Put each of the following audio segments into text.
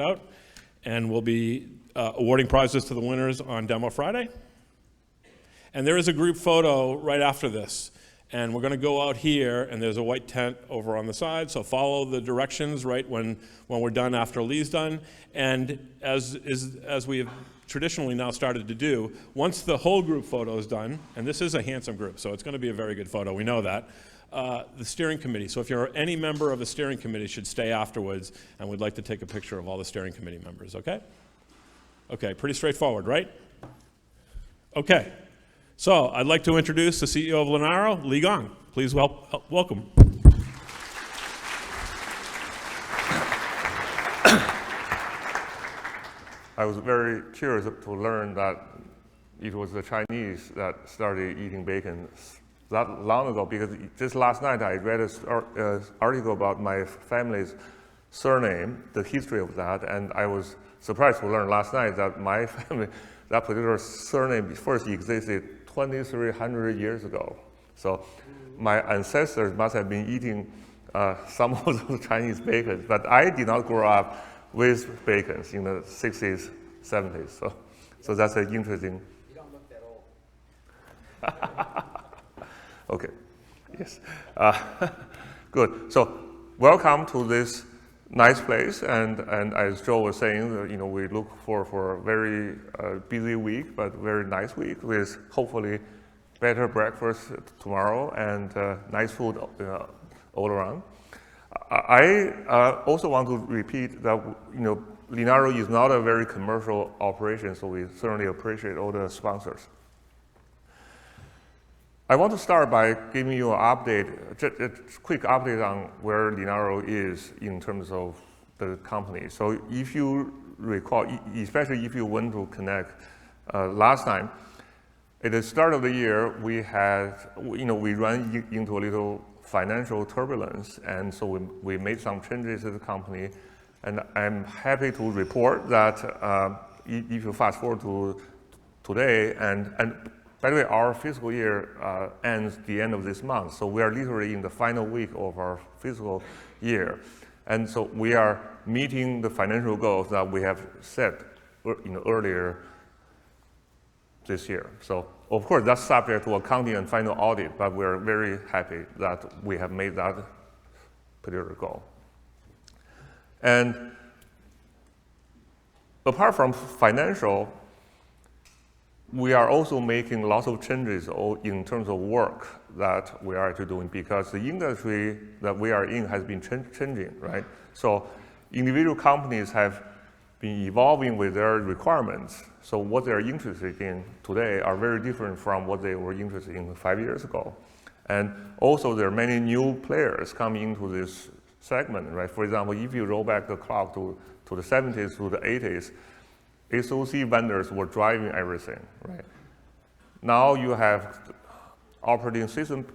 out, and we'll be awarding prizes to the winners on Demo Friday. And there is a group photo right after this. And we're going to go out here, and there's a white tent over on the side, so follow the directions right when we're done after Lee's done. And as we have traditionally now started to do, once the whole group photo is done, and this is a handsome group, so it's going to be a very good photo, we know that, the steering committee. So if you're any member of the steering committee should stay afterwards, and we'd like to take a picture of all the steering committee members, okay? Okay, pretty straightforward, right? Okay. So I'd like to introduce the CEO of Linaro, Lee Gong. Please welcome. I was very curious to learn that it was the Chinese that started eating bacon that long ago, because just last night I read an article about my family's surname, the history of that, and I was surprised to learn last night that my family, that particular surname first existed 2,300 years ago. So my ancestors must have been eating some of those Chinese bacons, but I did not grow up with bacons in the 60s, 70s. So that's an interesting. You don't look that old. Okay, yes. Good. So welcome to this nice place, and as Joe was saying, we look for a very busy week, but very nice week with hopefully better breakfast tomorrow and nice food all around. I also want to repeat that Linaro is not a very commercial operation, so we certainly appreciate all the sponsors. I want to start by giving you an update, just a quick update on where Linaro is in terms of the company. So if you recall, especially if you went to Connect last time, at the start of the year, we had, we ran into a little financial turbulence, and so we made some changes to the company, and I'm happy to report that if you fast forward to today, and by the way, our fiscal year ends the end of this month, so we are literally in the final week of our fiscal year. And so we are meeting the financial goals that we have set earlier this year. So of course, that's subject to accounting and final audit, but we're very happy that we have made that particular goal. And apart from financial, we are also making lots of changes in terms of work that we are actually doing, because the industry that we are in has been changing, right? So individual companies have been evolving with their requirements. So what they're interested in today are very different from what they were interested in 5 years ago. And also there are many new players coming into this segment, right? For example, if you roll back the clock to the 70s, to the 80s, SoC vendors were driving everything, right? Now you have operating system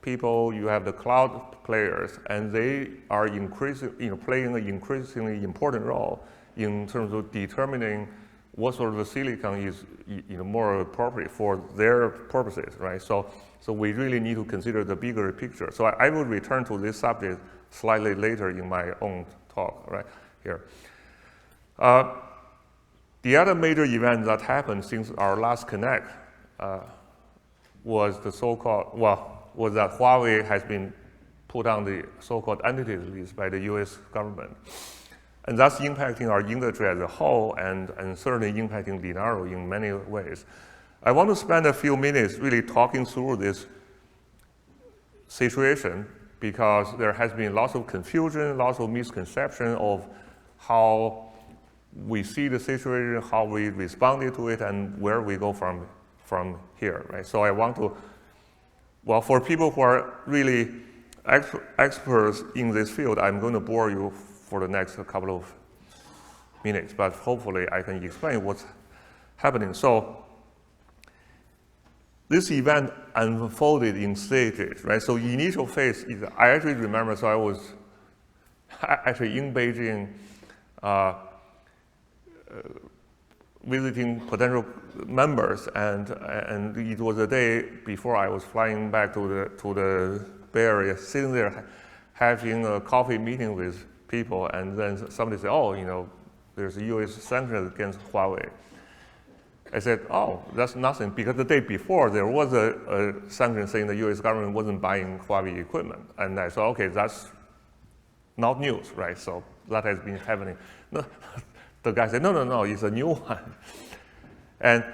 people, you have the cloud players, and they are playing an increasingly important role in terms of determining what sort of a silicon is more appropriate for their purposes, right? So we really need to consider the bigger picture. So I will return to this subject slightly later in my own talk, right here. The other major event that happened since our last Connect was the was that Huawei has been put on the so-called entity list by the US government. And that's impacting our industry as a whole, and certainly impacting Linaro in many ways. I want to spend a few minutes really talking through this situation, because there has been lots of confusion, lots of misconception of how we see the situation, how we responded to it, and where we go from here, right? So I want to, for people who are really experts in this field, I'm going to bore you for the next couple of minutes, but hopefully I can explain what's happening. So this event unfolded in stages, right? So the initial phase is, I actually remember, so I was actually in Beijing, visiting potential members, and it was a day before I was flying back to the Bay Area, sitting there having a coffee meeting with people, and then somebody said, there's US sanctions against Huawei. I said, oh, that's nothing, because the day before there was a sanction saying the US government wasn't buying Huawei equipment. And I thought, okay, that's not news, right? So that has been happening. No, the guy said, no, it's a new one. And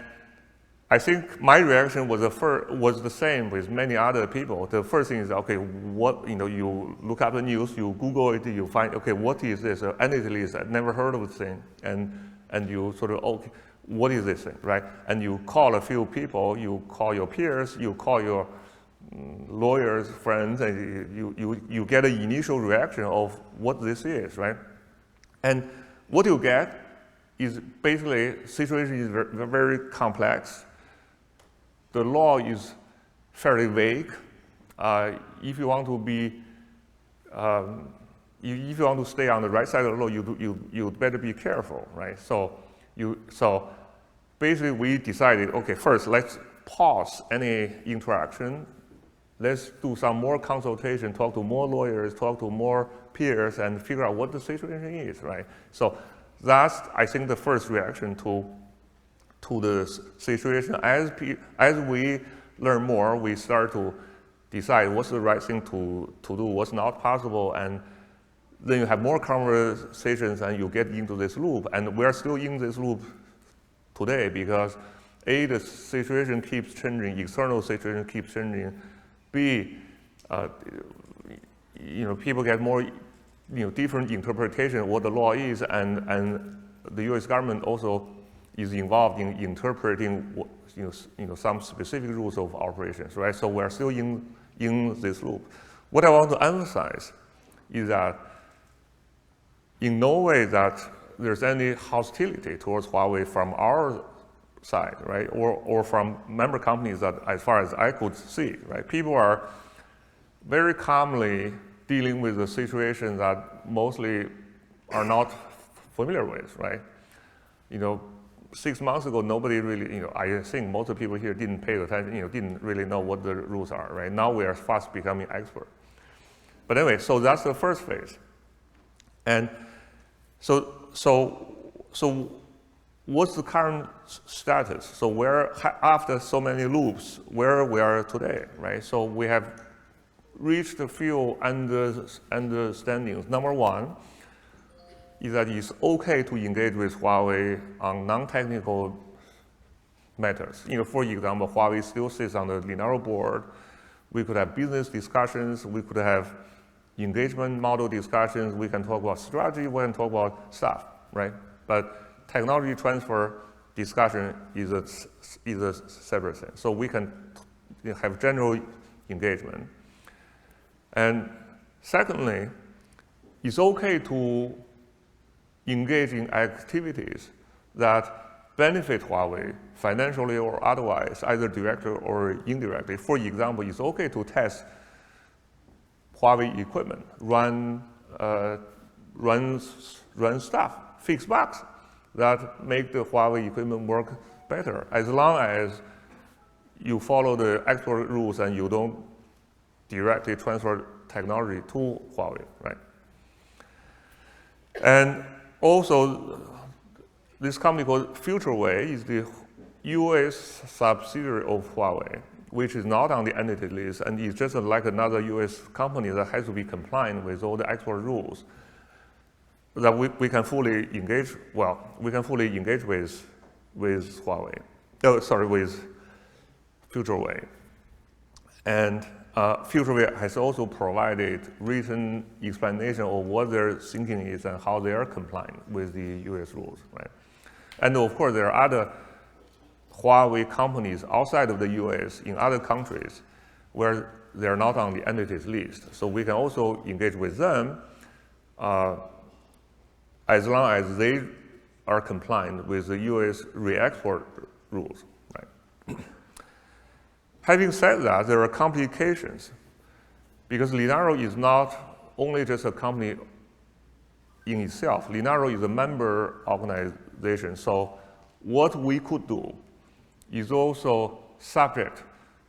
I think my reaction was the same with many other people. The first thing is, okay, you look up the news, you Google it, you find, okay, what is this? Entity list, I've never heard of this thing. And you sort of, okay, what is this thing, right? And you call a few people, you call your peers, you call your lawyers, friends, and you get an initial reaction of what this is, right? And what you get is basically, situation is very, very complex. The law is fairly vague. If you want to be, if you want to stay on the right side of the law, you better be careful, right? So basically, we decided, okay, first let's pause any interaction. Let's do some more consultation, talk to more lawyers, talk to more peers, and figure out what the situation is, right? So that's, I think, the first reaction to the situation. As we learn more, we start to decide what's the right thing to do, what's not possible, and then you have more conversations and you get into this loop. And we're still in this loop today because A, the situation keeps changing, external situation keeps changing. B, people get more, different interpretation of what the law is, and the U.S. government also is involved in interpreting some specific rules of operations, right? So we're still in this loop. What I want to emphasize is that in no way that there's any hostility towards Huawei from our side, right? Or from member companies that, as far as I could see, right? People are very calmly dealing with the situation that mostly are not familiar with, right? 6 months ago, nobody really, I think most of the people here didn't pay attention, didn't really know what the rules are, right? Now we are fast becoming expert. But anyway, so that's the first phase. And so what's the current status? So after so many loops, where we are today, right? So we have reached a few understandings. Number one is that it's okay to engage with Huawei on non-technical matters. For example, Huawei still sits on the Linaro board. We could have business discussions. We could have engagement model discussions. We can talk about strategy. We can talk about stuff, right? But technology transfer discussion is a separate thing. So we can have general engagement. And secondly, it's okay to engage in activities that benefit Huawei financially or otherwise, either directly or indirectly. For example, it's okay to test Huawei equipment, run stuff, fix bugs that make the Huawei equipment work better, as long as you follow the export rules and you don't directly transfer technology to Huawei, right? And also, this company called FutureWay is the US subsidiary of Huawei, which is not on the entity list, and it's just like another US company that has to be compliant with all the export rules that we can fully engage, we can fully engage with Huawei, with FutureWay. And FutureWay has also provided written explanation of what their thinking is and how they are complying with the US rules, right? And of course, there are other Huawei companies outside of the US in other countries where they're not on the entities list. So we can also engage with them as long as they are compliant with the US re-export rules, right? Having said that, there are complications because Linaro is not only just a company in itself. Linaro is a member organization, so what we could do is also subject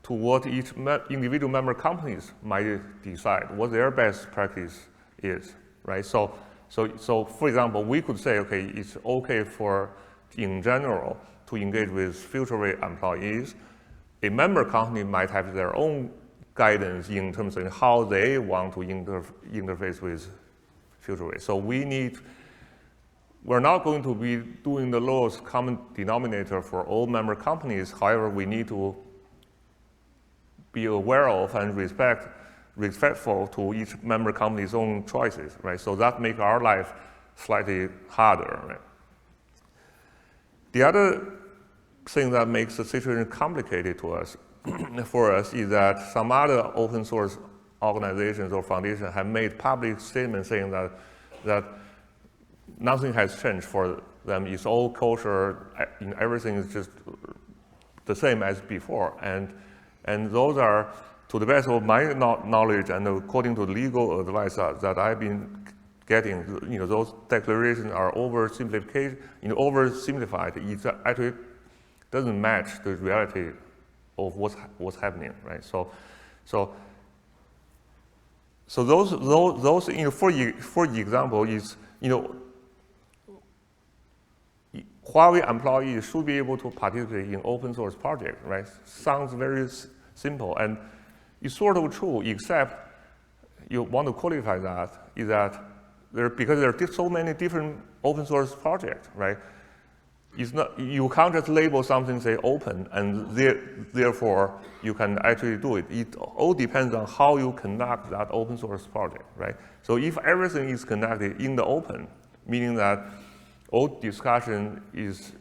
to what each individual member companies might decide, what their best practice is, right? So So for example, we could say, okay, it's okay for, in general, to engage with future employees. A member company might have their own guidance in terms of how they want to interface with future. So we're not going to be doing the lowest common denominator for all member companies. However, we need to be aware of and respectful to each member company's own choices, right? So that makes our life slightly harder, right? The other thing that makes the situation complicated to us, for us, is that some other open source organizations or foundations have made public statements saying that nothing has changed for them. It's all kosher, everything is just the same as before. And those are, to the best of my knowledge and according to legal advice that I've been getting, those declarations are oversimplified. It actually doesn't match the reality of what's happening, right? So those for example, is Huawei employees should be able to participate in open source projects, right? Sounds very simple, and it's sort of true, except you want to qualify that, is that because there are so many different open source projects, right? It's not, you can't just label something, say open, and therefore you can actually do it. It all depends on how you conduct that open source project, right? So if everything is conducted in the open, meaning that all discussion is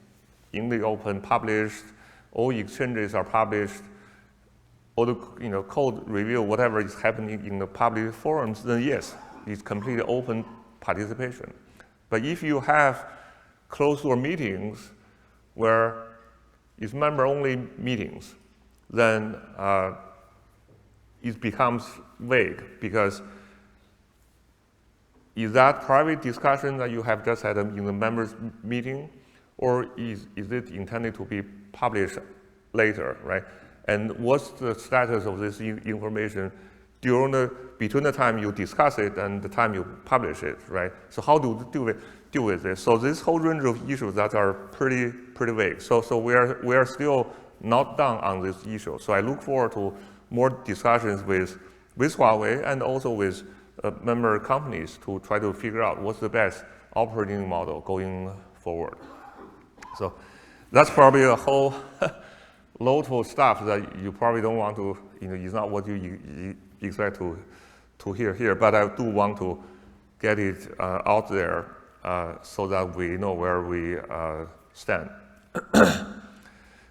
in the open, published, all exchanges are published, all the code review, whatever is happening in the public forums, then yes, it's completely open participation. But if you have closed-door meetings where it's member-only meetings, then it becomes vague, because is that private discussion that you have just had in the members' meeting, or is it intended to be published later, right? And what's the status of this information between the time you discuss it and the time you publish it, right? So how do you deal with this? So this whole range of issues that are pretty vague. So we are still not done on this issue. So I look forward to more discussions with Huawei and also with member companies to try to figure out what's the best operating model going forward. So that's probably a whole load of stuff that you probably don't want to, it's not what you expect to hear here, but I do want to get it out there so that we know where we stand.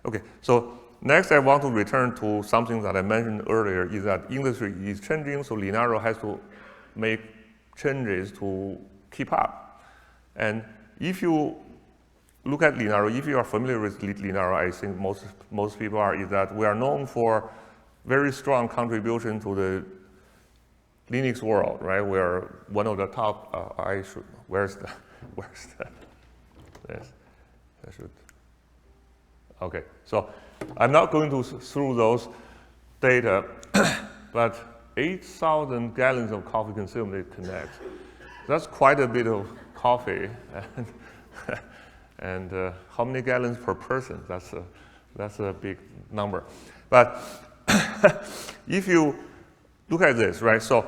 Okay, so next I want to return to something that I mentioned earlier, is that industry is changing, so Linaro has to make changes to keep up. And if you look at Linaro, if you are familiar with Linaro, I think most people are, is that we are known for very strong contribution to the Linux world, right? We are one of the top, where's the, yes, I should, okay. So I'm not going through those data, but 8,000 gallons of coffee consumed at Connect. That's quite a bit of coffee. And how many gallons per person? That's a big number. But if you look at this, right? So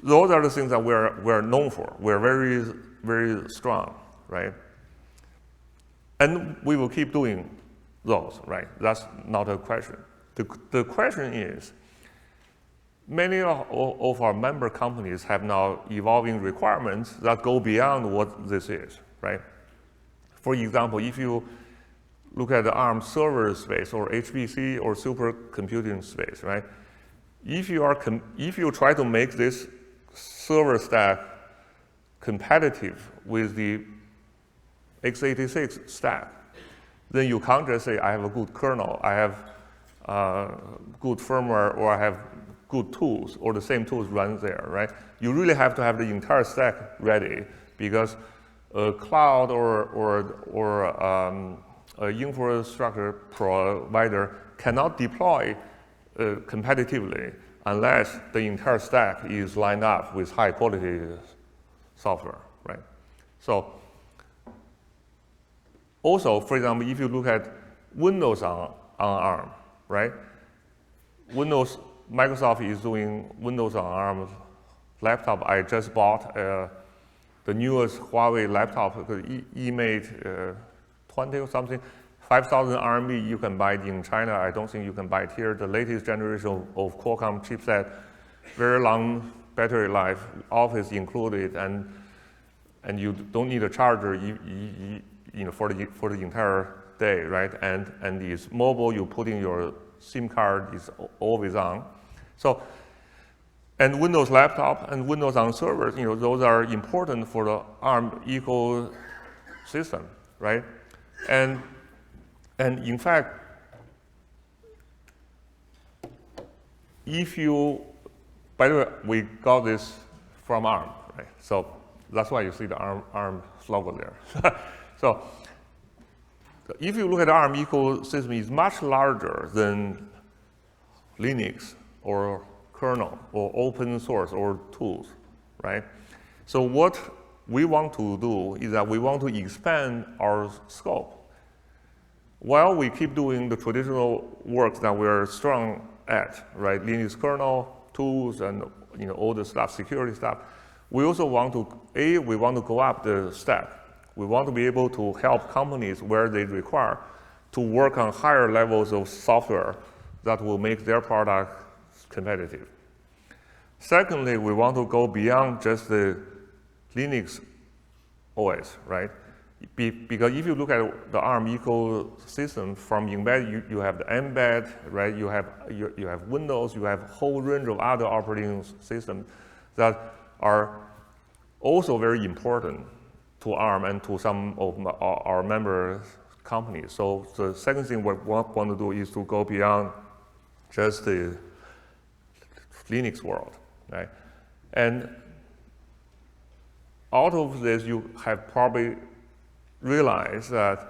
those are the things that we're known for. We're very, very strong, right? And we will keep doing those, right? That's not a question. The question is, many of our member companies have now evolving requirements that go beyond what this is, right? For example, if you look at the ARM server space or HPC or supercomputing space, right? If you try to make this server stack competitive with the x86 stack, then you can't just say, I have a good kernel, I have good firmware, or I have good tools, or the same tools run there, right? You really have to have the entire stack ready, because a cloud or an infrastructure provider cannot deploy competitively unless the entire stack is lined up with high quality software, right? So also, for example, if you look at Windows on ARM, right? Microsoft is doing Windows on ARM laptop. I just bought the newest Huawei laptop, the eMate 20 or something, 5,000 RMB. You can buy it in China. I don't think you can buy it here. The latest generation of Qualcomm chipset, very long battery life, Office included, and you don't need a charger for the entire day, right? And it's mobile. You put in your SIM card, is always on. So, and Windows laptop and Windows on servers, those are important for the ARM ecosystem, right? And in fact, by the way, we got this from ARM, right? So that's why you see the ARM logo there. So if you look at the ARM ecosystem, it's much larger than Linux or kernel or open source or tools, right? So what we want to do is that we want to expand our scope. While we keep doing the traditional work that we're strong at, right? Linux kernel, tools, and all the stuff, security stuff. We also want to, we want to go up the stack. We want to be able to help companies where they require to work on higher levels of software that will make their product competitive. Secondly, we want to go beyond just the Linux OS, right? Because if you look at the ARM ecosystem, from embedded, you have the embed, right? You have Windows, you have a whole range of other operating systems that are also very important to ARM and to some of our member companies. So the second thing we want to do is to go beyond just the Linux world, right? And out of this, you have probably realized that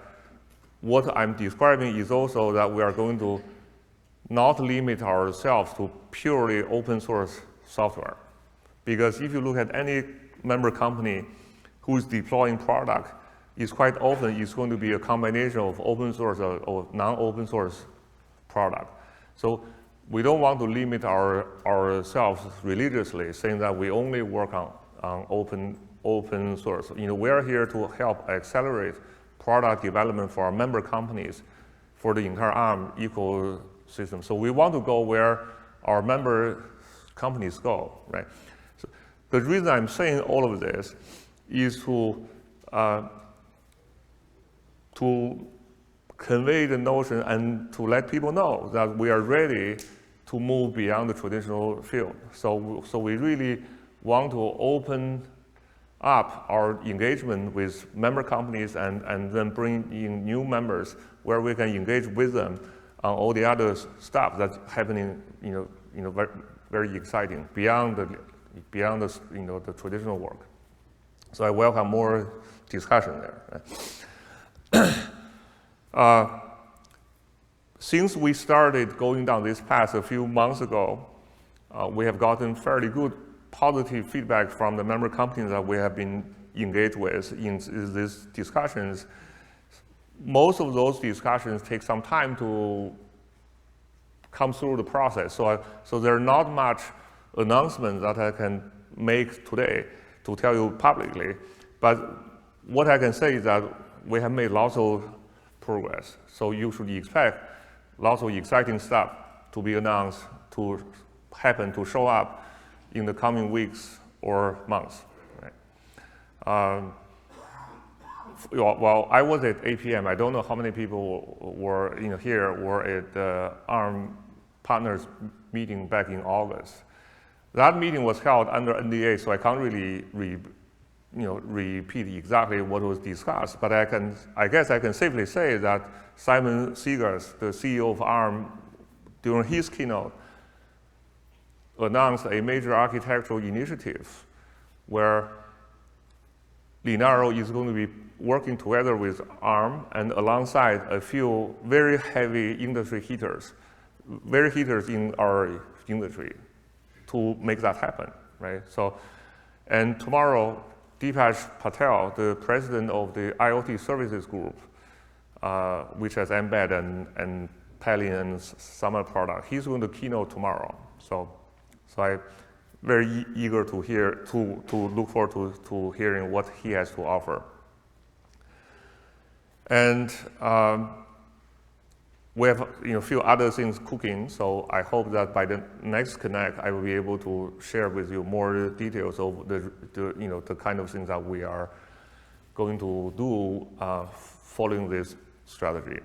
what I'm describing is also that we are going to not limit ourselves to purely open source software. Because if you look at any member company who is deploying product, it's quite often it's going to be a combination of open source or non-open source product. So we don't want to limit ourselves religiously, saying that we only work on open source. We are here to help accelerate product development for our member companies for the entire ARM ecosystem. So we want to go where our member companies go, right? So the reason I'm saying all of this is to convey the notion and to let people know that we are ready to move beyond the traditional field. So we really want to open up our engagement with member companies and then bring in new members where we can engage with them on all the other stuff that's happening, very, very exciting beyond the traditional work. So I welcome more discussion there. Since we started going down this path a few months ago, we have gotten fairly good positive feedback from the member companies that we have been engaged with in these discussions. Most of those discussions take some time to come through the process. So there are not much announcements that I can make today to tell you publicly. But what I can say is that we have made lots of progress. So you should expect lots of exciting stuff to be announced, to happen, to show up in the coming weeks or months. Right? While I was at APM, I don't know how many people were here were at the ARM partners meeting back in August. That meeting was held under NDA, so I can't really repeat exactly what was discussed. But I guess I can safely say that Simon Segars, the CEO of ARM, during his keynote, announced a major architectural initiative where Linaro is going to be working together with ARM and alongside a few very heavy industry hitters in our industry to make that happen, right? So, and tomorrow, Deepak Patel, the president of the IoT Services Group, which has Embed and Pelion and Summer product. He's going to keynote tomorrow. So I'm very eager to hear, to look forward to hearing what he has to offer. And we have a few other things cooking, so I hope that by the next Connect, I will be able to share with you more details of the kind of things that we are going to do following this strategy.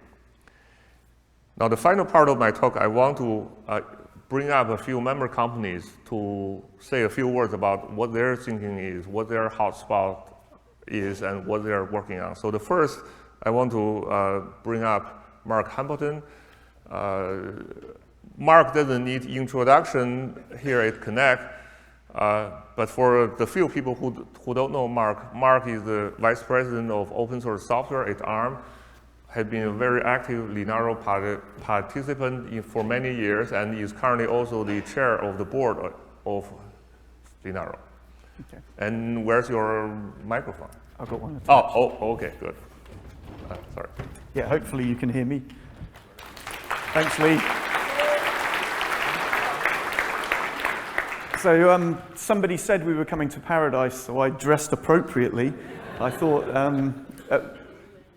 Now, the final part of my talk, I want to bring up a few member companies to say a few words about what their thinking is, what their hotspot is, and what they're working on. So the first, I want to bring up Mark Hambleton. Mark doesn't need introduction here at Connect, but for the few people who don't know Mark is the Vice President of Open Source Software at ARM, has been a very active Linaro participant for many years, and is currently also the chair of the board of Linaro. Okay. And where's your microphone? I've got one. Oh, okay, good. Sorry. Yeah, hopefully you can hear me. Thanks, Lee. So somebody said we were coming to paradise, so I dressed appropriately. I thought,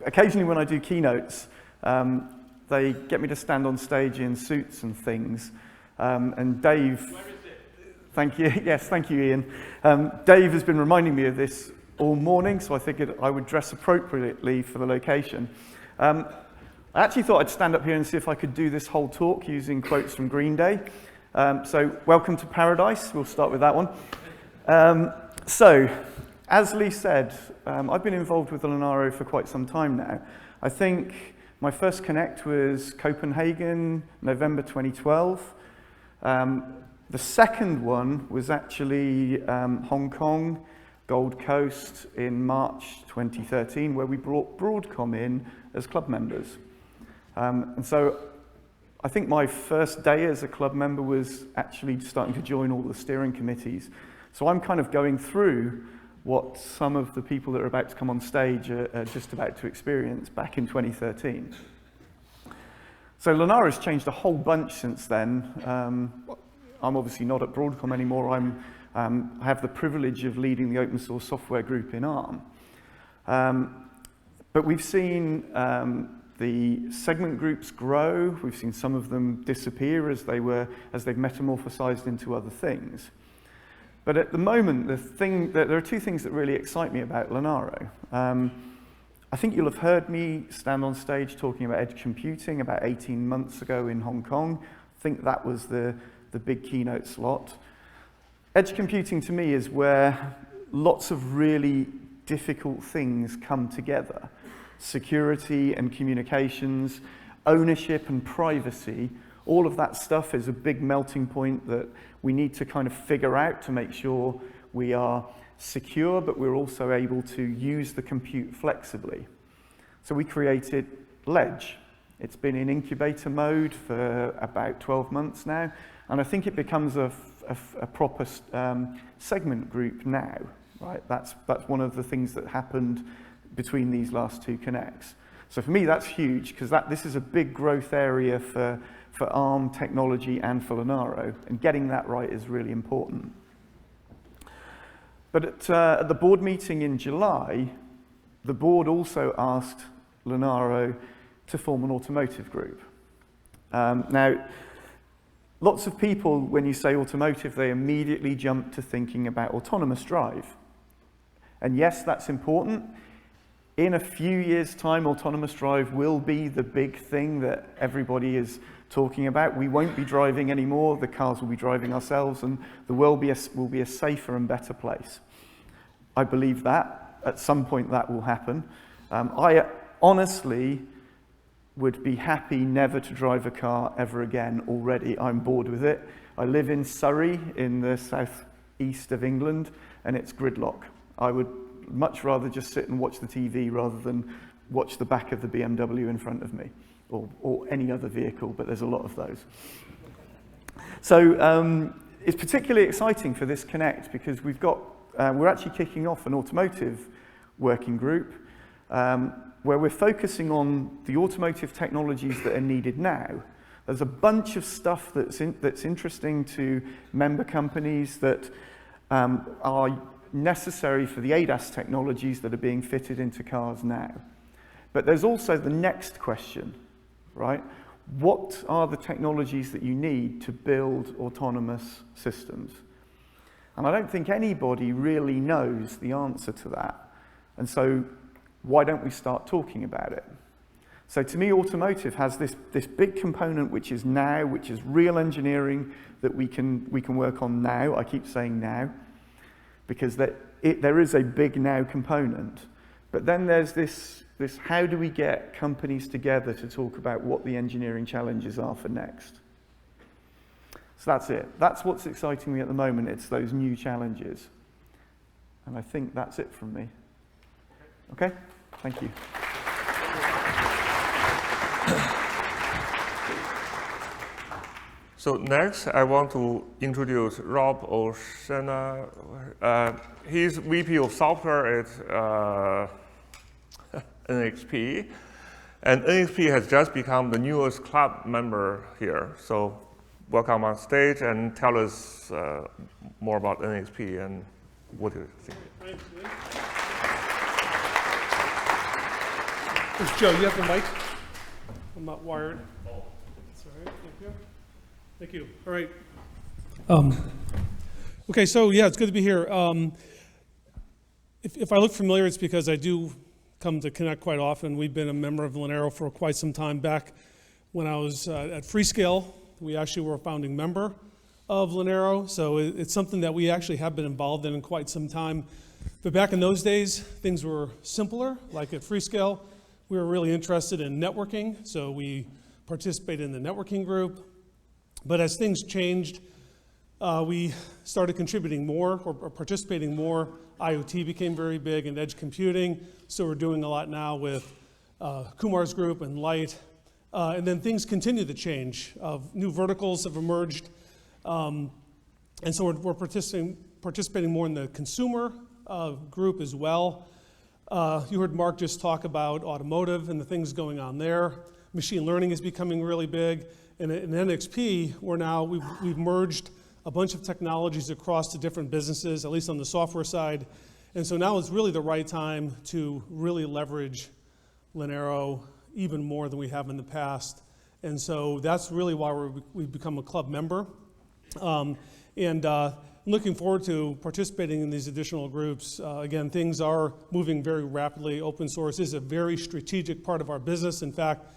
occasionally when I do keynotes, they get me to stand on stage in suits and things. And Dave, thank you. Yes, thank you, Ian. Dave has been reminding me of this all morning, so I figured I would dress appropriately for the location. I actually thought I'd stand up here and see if I could do this whole talk using quotes from Green Day. So welcome to paradise, we'll start with that one. So, as Lee said, I've been involved with Linaro for quite some time now. I think my first Connect was Copenhagen, November 2012. The second one was actually Hong Kong, Gold Coast in March 2013, where we brought Broadcom in as club members. And so I think my first day as a club member was actually starting to join all the steering committees. So I'm kind of going through what some of the people that are about to come on stage are just about to experience back in 2013. So Linaro's changed a whole bunch since then. I'm obviously not at Broadcom anymore. I have the privilege of leading the open source software group in ARM. But we've seen the segment groups grow. We've seen some of them disappear as they've metamorphosized into other things. But at the moment, there are two things that really excite me about Linaro. I think you'll have heard me stand on stage talking about edge computing about 18 months ago in Hong Kong. I think that was the big keynote slot. Edge computing to me is where lots of really difficult things come together. Security and communications, ownership and privacy, all of that stuff is a big melting point that we need to kind of figure out to make sure we are secure, but we're also able to use the compute flexibly. So we created Ledge. It's been in incubator mode for about 12 months now, and I think it becomes a proper segment group now, right? That's one of the things that happened between these last two Connects. So for me, that's huge, because this is a big growth area for ARM technology and for Linaro, and getting that right is really important. But at the board meeting in July, the board also asked Linaro to form an automotive group. Now, lots of people, when you say automotive, they immediately jump to thinking about autonomous drive. And yes, that's important. In a few years' time, autonomous drive will be the big thing that everybody is talking about. We won't be driving anymore, the cars will be driving ourselves, and the world will be a safer and better place. I believe that. At some point that will happen. I honestly would be happy never to drive a car ever again already. I'm bored with it. I live in Surrey in the southeast of England, and it's gridlock. I would much rather just sit and watch the TV rather than watch the back of the BMW in front of me, or any other vehicle, but there's a lot of those. So it's particularly exciting for this Connect because we've got we're actually kicking off an automotive working group where we're focusing on the automotive technologies that are needed now. There's a bunch of stuff that's interesting to member companies that are necessary for the ADAS technologies that are being fitted into cars now. But there's also the next question, right? What are the technologies that you need to build autonomous systems? And I don't think anybody really knows the answer to that. And so why don't we start talking about it? So to me, automotive has this big component which is now, which is real engineering that we can work on now. I keep saying now, because there is a big now component. But then there's this how do we get companies together to talk about what the engineering challenges are for next? So that's it. That's what's exciting me at the moment. It's those new challenges. And I think that's it from me. Okay? Thank you. So next, I want to introduce Rob Oshana. He's VP of Software at NXP. And NXP has just become the newest club member here. So welcome on stage and tell us more about NXP and what do you think. Thanks, Lynn. It's Joe, you have the mic? I'm not wired. That's all right, thank you. Thank you, all right. Okay, so yeah, it's good to be here. If I look familiar, it's because I do come to Connect quite often. We've been a member of Linaro for quite some time. Back when I was at Freescale, we actually were a founding member of Linaro, so it's something that we actually have been involved in quite some time. But back in those days, things were simpler. Like at Freescale, we were really interested in networking, so we participated in the networking group. But as things changed, we started contributing more or participating more. IoT became very big and edge computing, so we're doing a lot now with Kumar's group and Light. And then things continue to change. New verticals have emerged. And so we're participating more in the consumer group as well. You heard Mark just talk about automotive and the things going on there. Machine learning is becoming really big. And in NXP, we've merged a bunch of technologies across the different businesses, at least on the software side. And so now is really the right time to really leverage Linaro even more than we have in the past. And so that's really why we've become a club member. Looking forward to participating in these additional groups. Again, things are moving very rapidly. Open source is a very strategic part of our business. In fact,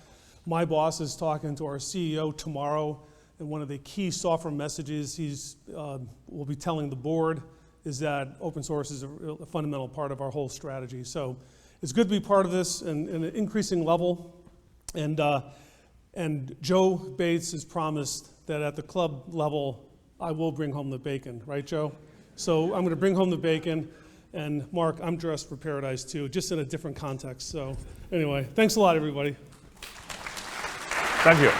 my boss is talking to our CEO tomorrow, and one of the key software messages will be telling the board is that open source is a fundamental part of our whole strategy. So it's good to be part of this in an increasing level. And Joe Bates has promised that at the club level, I will bring home the bacon, right, Joe? So I'm going to bring home the bacon. And Mark, I'm dressed for paradise too, just in a different context. So anyway, thanks a lot, everybody. Thank you.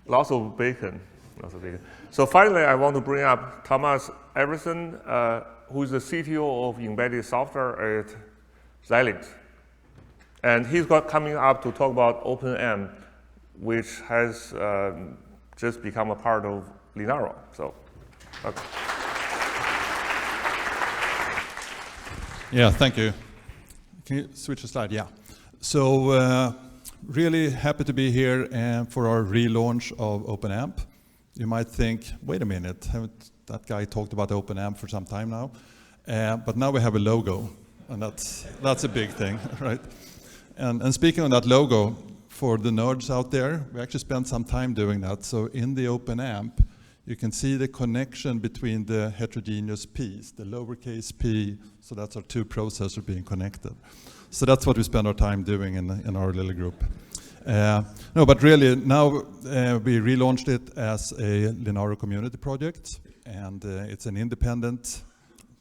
Lots of bacon. So finally, I want to bring up Thomas Everson, who is the CTO of embedded software at Xilinx. And he's coming up to talk about OpenAMP, which has just become a part of Linaro. So, okay. Yeah, thank you. Can you switch the slide? Yeah. So really happy to be here for our relaunch of OpenAMP. You might think, wait a minute, haven't that guy talked about OpenAMP for some time now? But now we have a logo, and that's a big thing, right? And speaking of that logo, for the nerds out there, we actually spent some time doing that. So in the OpenAMP, you can see the connection between the heterogeneous P's, the lowercase p, so that's our two processors being connected. So that's what we spend our time doing in our little group. No, but really now we relaunched it as a Linaro community project, and it's an independent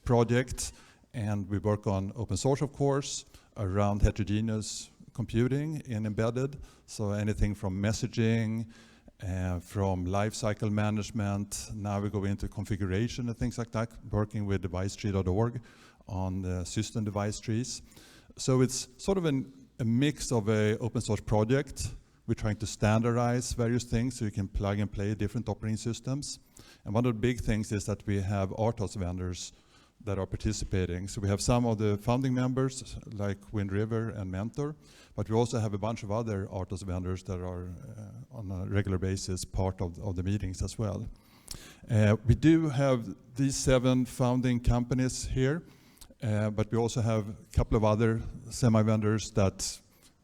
project, and we work on open source, of course, around heterogeneous computing in embedded, so anything from messaging from lifecycle management. Now we go into configuration and things like that, working with devicetree.org on the system device trees. So it's sort of a mix of an open source project. We're trying to standardize various things so you can plug and play different operating systems. And one of the big things is that we have RTOS vendors that are participating. So we have some of the founding members like Wind River and Mentor, but we also have a bunch of other RTOS vendors that are on a regular basis part of the meetings as well. We do have these 7 founding companies here, but we also have a couple of other semi-vendors that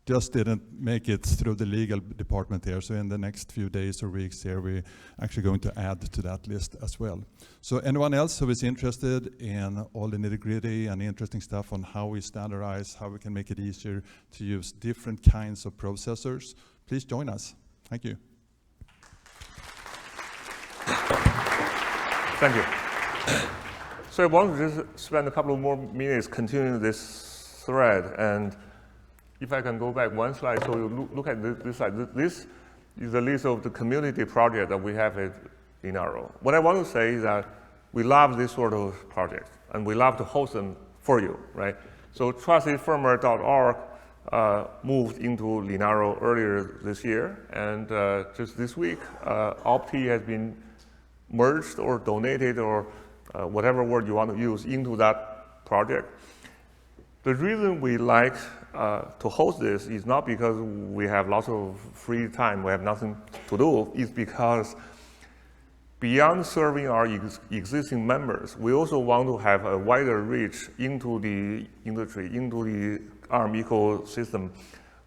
just didn't make it through the legal department here. So in the next few days or weeks here, we're actually going to add to that list as well. So anyone else who is interested in all the nitty-gritty and interesting stuff on how we standardize, how we can make it easier to use different kinds of processors, please join us. Thank you. Thank you. So I want to just spend a couple of more minutes continuing this thread. And if I can go back one slide, so you look at this slide. This is a list of the community project that we have at Linaro. What I want to say is that we love this sort of project, and we love to host them for you, right? So trustedfirmware.org moved into Linaro earlier this year, and just this week, Opti has been merged or donated or whatever word you want to use into that project. The reason we like to host this is not because we have lots of free time, we have nothing to do. It's because beyond serving our existing members, we also want to have a wider reach into the industry, into the ARM ecosystem,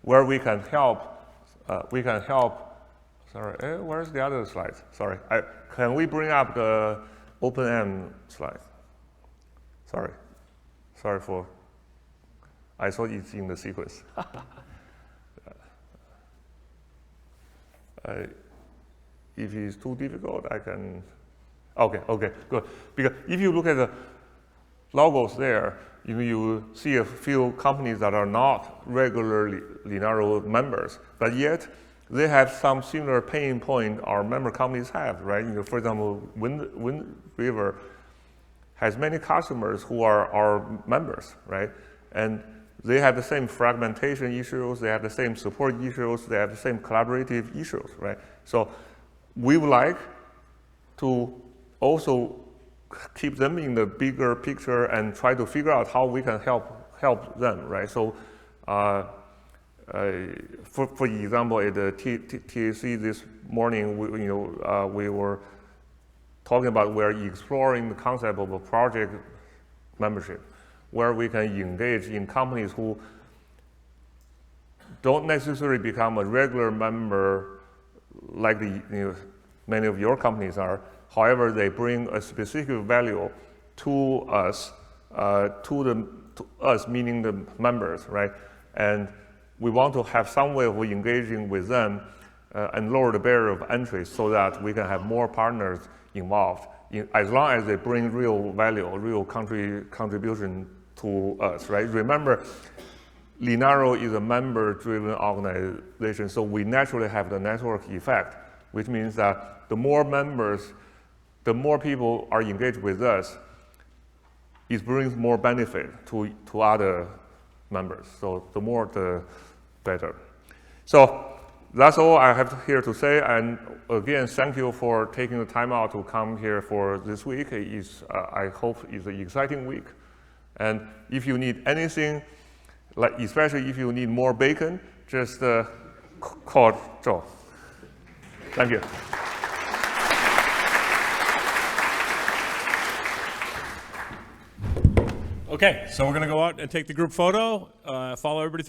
where we can help. Sorry, where's the other slide? Sorry, can we bring up the OpenM slide? Sorry for. I thought it's in the sequence. If it's too difficult, I can. Okay, good. Because if you look at the logos there, you see a few companies that are not regular Linaro members, but yet they have some similar pain point our member companies have, right? For example, Wind River has many customers who are our members, right? And they have the same fragmentation issues, they have the same support issues, they have the same collaborative issues, right? So we would like to also keep them in the bigger picture and try to figure out how we can help them, right? So for example, at the TAC this morning, we were talking about we're exploring the concept of a project membership, where we can engage in companies who don't necessarily become a regular member like many of your companies are. However, they bring a specific value to us, to us meaning the members, right? And we want to have some way of engaging with them and lower the barrier of entry so that we can have more partners involved, as long as they bring real value, real contribution to us, right? Remember, Linaro is a member-driven organization, so we naturally have the network effect, which means that the more members, the more people are engaged with us, it brings more benefit to other members. So the more, the better. So that's all I have here to say. And again, thank you for taking the time out to come here for this week. I hope it's an exciting week. And if you need anything, like especially if you need more bacon, just call Joe. Thank you. Okay, so we're going to go out and take the group photo, follow everybody through